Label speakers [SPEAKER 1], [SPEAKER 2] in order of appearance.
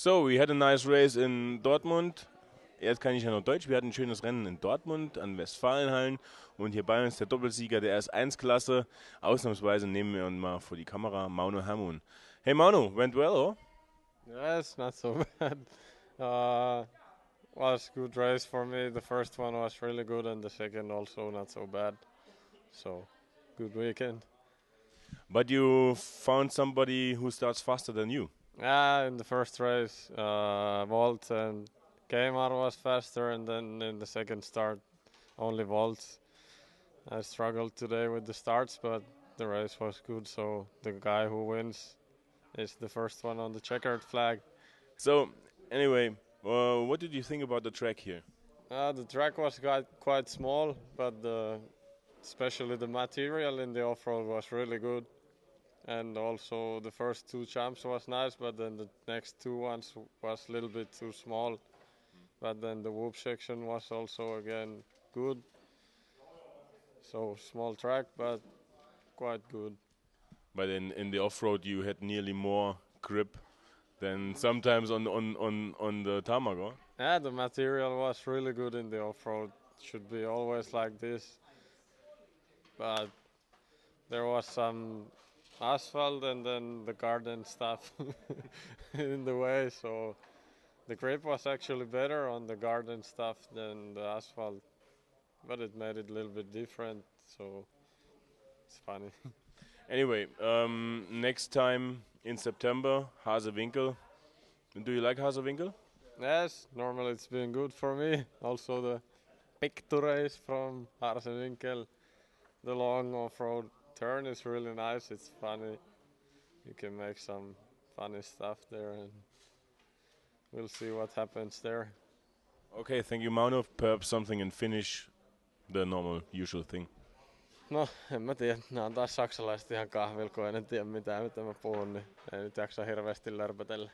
[SPEAKER 1] So, we had a nice race in Dortmund. Jetzt kann ich ja noch Deutsch. Wir hatten ein schönes Rennen in Dortmund an Westfalenhallen. Und hier bei uns der Doppelsieger der S1-Klasse. Ausnahmsweise nehmen wir uns mal vor die Kamera Mauno Hamon. Hey Mauno, went well, or?
[SPEAKER 2] Yes, not so bad. Was good race for me. The first one was really good, and the second also not so bad. So, good weekend.
[SPEAKER 1] But you found somebody who starts faster than you.
[SPEAKER 2] Yeah, in the first race, Volt and Kmart was faster, and then in the second start, only Volt. I struggled today with the starts, but the race was good. So the guy who wins is the first one on the checkered flag.
[SPEAKER 1] So, anyway, what did you think about the track here?
[SPEAKER 2] The track was quite small, but especially the material in the off-road was really good. And also the first two jumps was nice, but then the next two ones was a little bit too small. But then the whoop section was also again good. So small track, but quite good.
[SPEAKER 1] But in the off-road you had nearly more grip than sometimes on the tarmac, huh?
[SPEAKER 2] Yeah, the material was really good in the off-road. Should be always like this. But there was some asphalt and then the garden stuff in the way, so the grip was actually better on the garden stuff than the asphalt, but it made it a little bit different, so it's funny.
[SPEAKER 1] Anyway, next time in September, Hasewinkel. Do you like Hasewinkel?
[SPEAKER 2] Yes, normally it's been good for me. Also the picture race from Harsewinkel, the long off-road turn is really nice. It's funny. You can make some funny stuff there, and we'll see what happens there.
[SPEAKER 1] Okay, thank you, Mauno. Perhaps something in Finnish, the normal, usual thing.
[SPEAKER 2] No, en mä tiedä. Nämä on taas saksalaiset ihan kahvilla, kun en tiedä mitään, mitä mä puhun, niin ei nyt jaksa hirveästi lörpötellä.